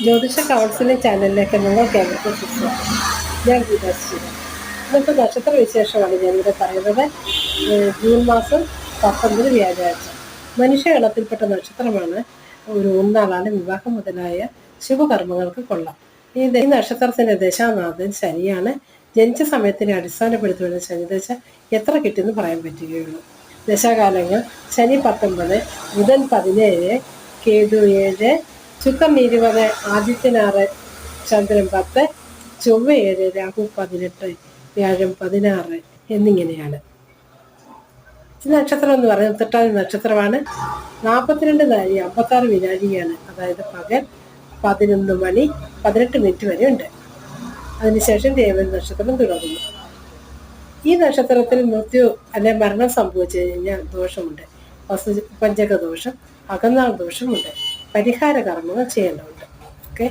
ജ്യോതിഷ കൗൺസിലിംഗ് ചാനലിലേക്ക് നിങ്ങൾക്ക് ഏവർക്കും സ്വാഗതം. ഞാൻ ഗീതാശ്രീ. ഇന്നത്തെ നക്ഷത്ര വിശേഷമാണ് ഞാനിവിടെ പറയുന്നത്. ജൂൺ മാസം 19 വ്യാഴാഴ്ച. മനുഷ്യഗണത്തിൽപ്പെട്ട നക്ഷത്രമാണ്. ഒരു ഒന്നാളാണ്. വിവാഹം മുതലായ ശുഭകർമ്മങ്ങൾക്ക് കൊള്ളാം. ഈ നക്ഷത്രത്തിന്റെ ദശാനാഥൻ ശനിയാണ്. ജനിച്ച സമയത്തിനെ അടിസ്ഥാനപ്പെടുത്തുന്ന ശനിദശ എത്ര കിട്ടിയെന്ന് പറയാൻ പറ്റുകയുള്ളൂ. ദശാകാലങ്ങൾ: ശനി 19, ബുധൻ 17, കേതു 7, ശുക്രൻ 20, ആദിത്യൻ 6, ചന്ദ്രൻ 10, ചൊവ്വ 7, രാഹു 18, വ്യാഴം 16 എന്നിങ്ങനെയാണ്. ഈ നക്ഷത്രം എന്ന് പറയുന്നത് ഉത്രട്ടാതി നക്ഷത്രമാണ്. 42 നാഴി 56 വിനാഴികയാണ്. അതായത് പകൽ 11 മണി 18 മിനിറ്റ് വരെ ഉണ്ട്. അതിനുശേഷം രേവതി നക്ഷത്രം തുടങ്ങുന്നു. ഈ നക്ഷത്രത്തിൽ മൃത്യു അല്ലെ മരണം സംഭവിച്ചു കഴിഞ്ഞാൽ ദോഷമുണ്ട്. പഞ്ചക ദോഷം, അകന്നാൾ ദോഷമുണ്ട്. പരിഹാര കർമ്മങ്ങൾ ചെയ്യേണ്ടതുണ്ട്. ഓക്കെ.